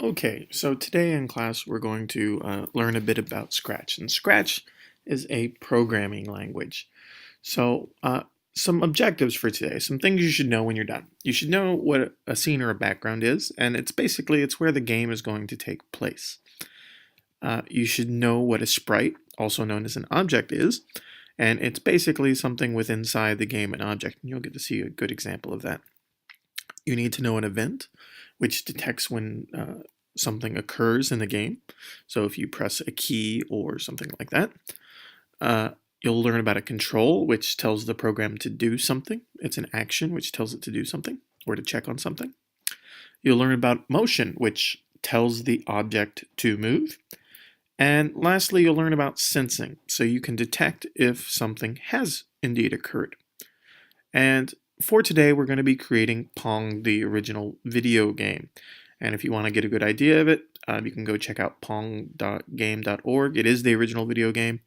Okay, so today in class we're going to learn a bit about Scratch. And Scratch is a programming language. So some objectives for today, some things you should know when you're done. You should know what a scene or a background is, and it's where the game is going to take place. You should know what a sprite, also known as an object, is, and it's basically something with inside the game an object, and you'll get to see a good example of that. You need to know an event, which detects when something occurs in the game. So if you press a key or something like that, you'll learn about a control, which tells the program to do something. It's an action, which tells it to do something or to check on something. You'll learn about motion, which tells the object to move. And lastly, you'll learn about sensing, so you can detect if something has indeed occurred. And for today, we're going to be creating Pong, the original video game. And if you want to get a good idea of it, you can go check out pong.game.org. It is the original video game,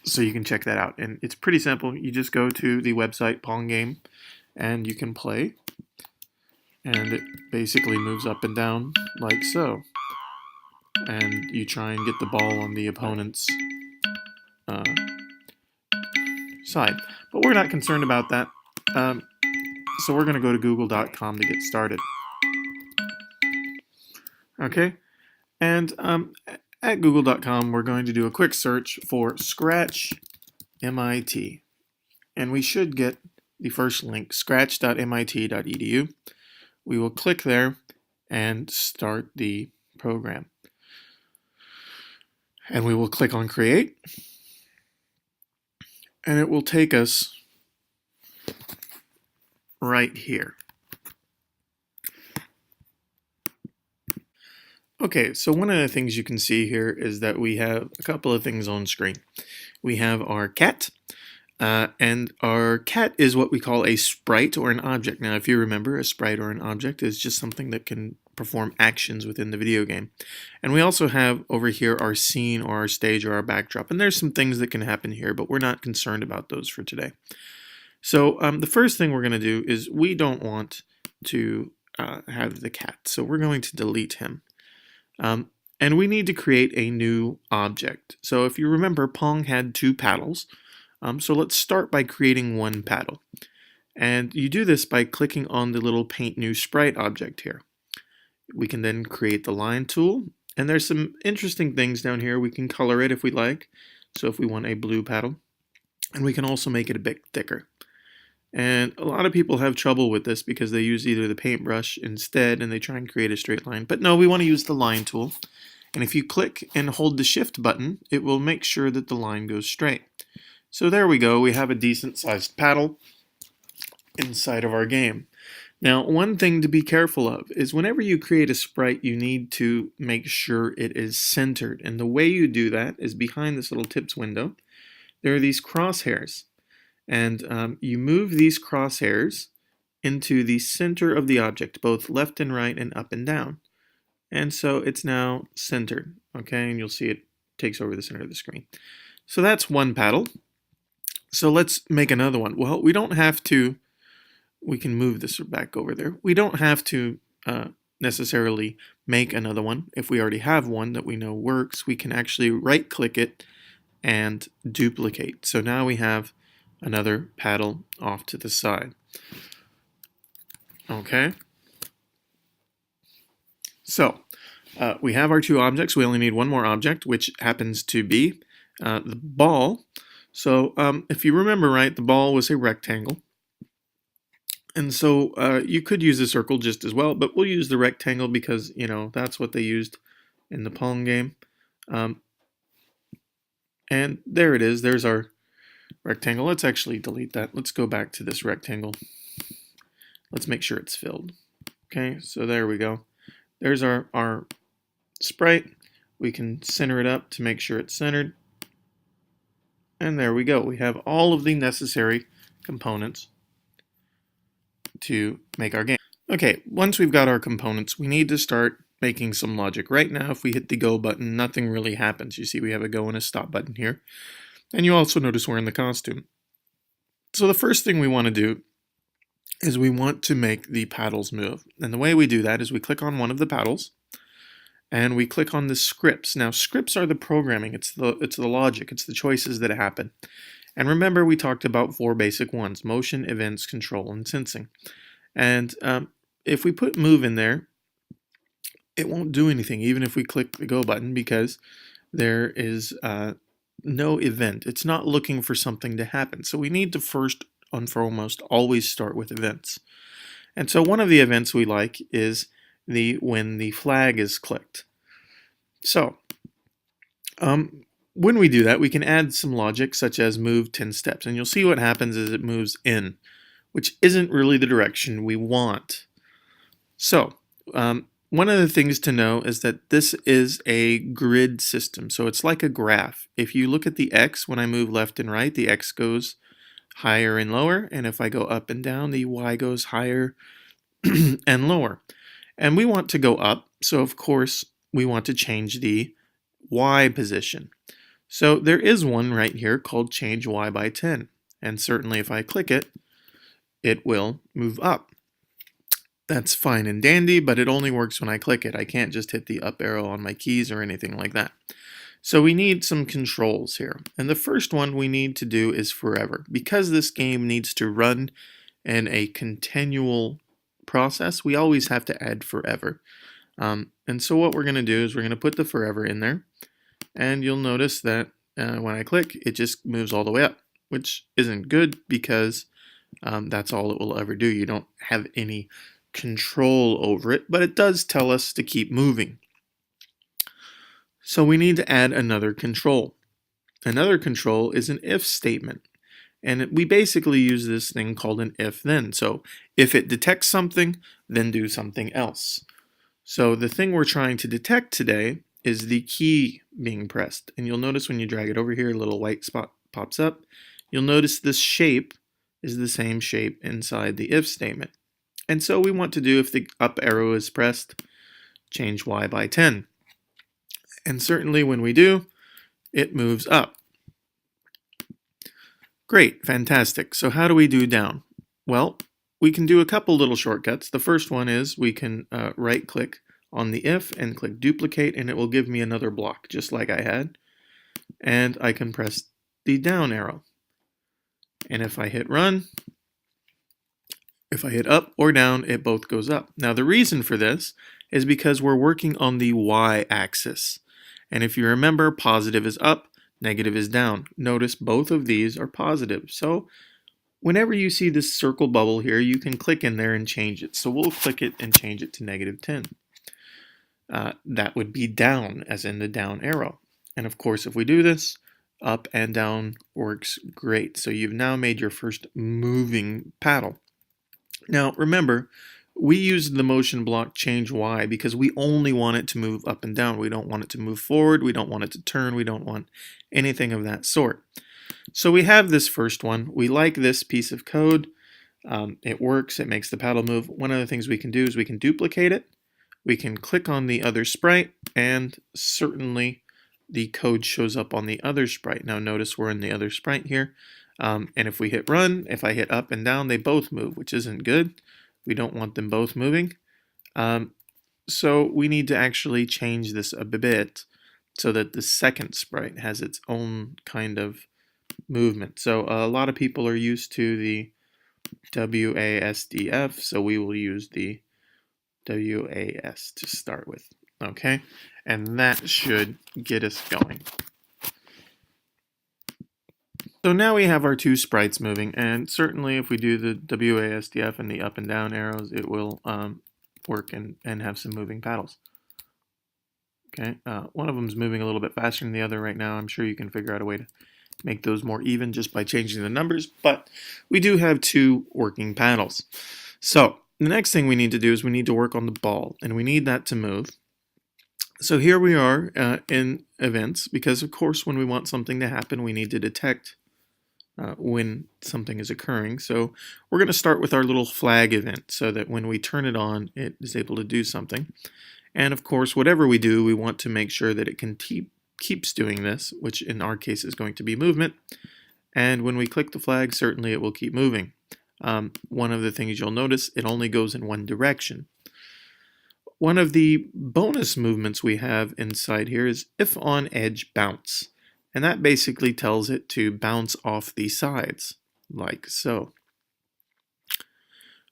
so you can check that out. And it's pretty simple. You just go to the website Pong Game, and you can play. And it basically moves up and down like so. And you try and get the ball on the opponent's side. But we're not concerned about that. So we're going to go to google.com to get started. Okay, and at google.com we're going to do a quick search for Scratch MIT, and we should get the first link, scratch.mit.edu. We will click there and start the program. And we will click on Create, and it will take us right here. Okay, so one of the things you can see here is that we have a couple of things on screen. We have our cat, and our cat is what we call a sprite or an object. Now, if you remember, a sprite or an object is just something that can perform actions within the video game. And we also have over here our scene or our stage or our backdrop. And there's some things that can happen here, but we're not concerned about those for today. So the first thing we're going to do is we don't want to have the cat. So we're going to delete him. And we need to create a new object. So if you remember, Pong had two paddles. So let's start by creating one paddle. And you do this by clicking on the little Paint New Sprite object here. We can then create the line tool. And there's some interesting things down here. We can color it if we like. So if we want a blue paddle. And we can also make it a bit thicker. And a lot of people have trouble with this because they use either the paintbrush instead and they try and create a straight line. But no, we want to use the line tool. And if you click and hold the shift button, it will make sure that the line goes straight. So there we go. We have a decent sized paddle inside of our game. Now, one thing to be careful of is whenever you create a sprite, you need to make sure it is centered. And the way you do that is behind this little tips window. There are these crosshairs. And you move these crosshairs into the center of the object, both left and right and up and down. And so it's now centered, okay? And you'll see it takes over the center of the screen. So that's one paddle. So let's make another one. Well, we don't have to, we can move this back over there. We don't have to necessarily make another one. If we already have one that we know works, we can actually right-click it and duplicate. So now we have another paddle off to the side. Okay. So we have our two objects. We only need one more object, which happens to be the ball. So if you remember right, the ball was a rectangle. And so you could use a circle just as well, but we'll use the rectangle because, you know, that's what they used in the Pong game. And there it is. There's our rectangle. Let's actually delete that. Let's go back to this rectangle. Let's make sure it's filled. Okay, so there we go. There's our sprite. We can center it up to make sure it's centered. And there we go. We have all of the necessary components to make our game. Okay, once we've got our components, we need to start making some logic. Right now, if we hit the go button, nothing really happens. You see we have a go and a stop button here. And you also notice we're in the costume. So the first thing we want to do is we want to make the paddles move. And the way we do that is we click on one of the paddles and we click on the scripts. Now scripts are the programming, it's the logic, it's the choices that happen. And remember we talked about 4 basic ones: motion, events, control, and sensing. And if we put move in there, it won't do anything even if we click the go button, because there is no event. It's not looking for something to happen. So we need to first and foremost always start with events. And so one of the events we like is when the flag is clicked. So when we do that, we can add some logic such as move 10 steps. And you'll see what happens is it moves in, which isn't really the direction we want. So one of the things to know is that this is a grid system. So it's like a graph. If you look at the X, when I move left and right, the X goes higher and lower. And if I go up and down, the Y goes higher and lower. And we want to go up. So of course, we want to change the Y position. So there is one right here called change Y by 10. And certainly if I click it, it will move up. That's fine and dandy, but it only works when I click it. I can't just hit the up arrow on my keys or anything like that. So we need some controls here. And the first one we need to do is forever. Because this game needs to run in a continual process, we always have to add forever. And so what we're going to do is we're going to put the forever in there. And you'll notice that when I click, it just moves all the way up, which isn't good because that's all it will ever do. You don't have any control over it, but it does tell us to keep moving. So we need to add another control. Another control is an if statement. And we basically use this thing called an if-then. So if it detects something, then do something else. So the thing we're trying to detect today is the key being pressed. And you'll notice when you drag it over here, a little white spot pops up. You'll notice this shape is the same shape inside the if statement. And so we want to do, if the up arrow is pressed, change Y by 10. And certainly when we do, it moves up. Great, fantastic. So how do we do down? Well, we can do a couple little shortcuts. The first one is we can right click on the if and click duplicate, and it will give me another block just like I had. And I can press the down arrow. And if I hit run, if I hit up or down, it both goes up. Now the reason for this is because we're working on the y-axis. And if you remember, positive is up, negative is down. Notice both of these are positive. So whenever you see this circle bubble here, you can click in there and change it. So we'll click it and change it to -10. That would be down, as in the down arrow. And of course, if we do this, up and down works great. So you've now made your first moving paddle. Now remember, we used the motion block change Y because we only want it to move up and down. We don't want it to move forward. We don't want it to turn. We don't want anything of that sort. So we have this first one. We like this piece of code. It works. It makes the paddle move. One of the things we can do is we can duplicate it. We can click on the other sprite, and certainly the code shows up on the other sprite. Now notice we're in the other sprite here. And if we hit run, if I hit up and down, they both move, which isn't good. We don't want them both moving. So we need to actually change this a bit so that the second sprite has its own kind of movement. So a lot of people are used to the WASDF, so we will use the WAS to start with. Okay, and that should get us going. So now we have our two sprites moving, and certainly if we do the WASDF and the up and down arrows, it will work and have some moving paddles. Okay, one of them is moving a little bit faster than the other right now. I'm sure you can figure out a way to make those more even just by changing the numbers, but we do have two working paddles. So the next thing we need to do is we need to work on the ball, and we need that to move. So here we are in events, because of course when we want something to happen, we need to detect when something is occurring. So we're going to start with our little flag event so that when we turn it on, it is able to do something. And of course, whatever we do, we want to make sure that it can keeps doing this, which in our case is going to be movement. And when we click the flag, certainly it will keep moving. one of the things you'll notice, it only goes in one direction. One of the bonus movements we have inside here is if on edge bounce. And that basically tells it to bounce off the sides, like so.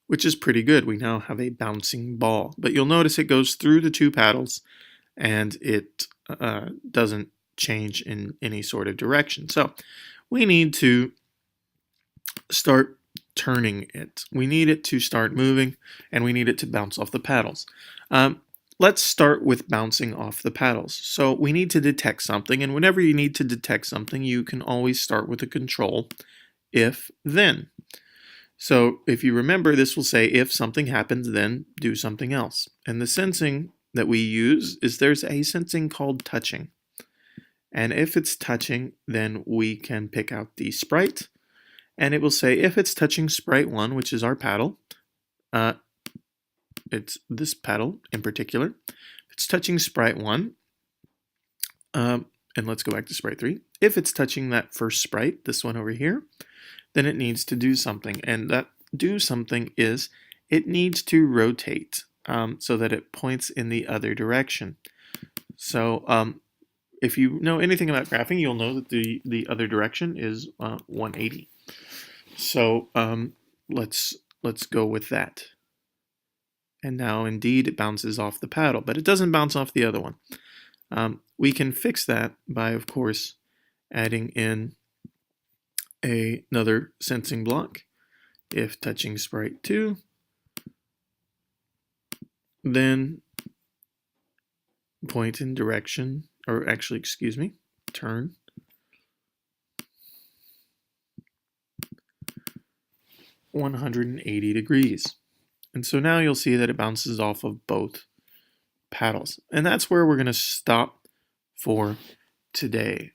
Which is pretty good. We now have a bouncing ball. But you'll notice it goes through the two paddles and it doesn't change in any sort of direction. So we need to start turning it. We need it to start moving, and we need it to bounce off the paddles. Let's start with bouncing off the paddles. So we need to detect something, and whenever you need to detect something, you can always start with a control, if, then. So if you remember, this will say if something happens, then do something else. And the sensing that we use is there's a sensing called touching. And if it's touching, then we can pick out the sprite, and it will say if it's touching sprite 1, which is our paddle, it's this paddle in particular. If it's touching sprite 1, and let's go back to sprite 3. If it's touching that first sprite, this one over here, then it needs to do something. And that do something is it needs to rotate so that it points in the other direction. So if you know anything about graphing, you'll know that the other direction is 180. So let's go with that. And now indeed it bounces off the paddle, but it doesn't bounce off the other one. We can fix that by, of course, adding in another sensing block. If touching sprite 2, then point in direction, or actually, excuse me, turn. (180°). And so now you'll see that it bounces off of both paddles. And that's where we're going to stop for today.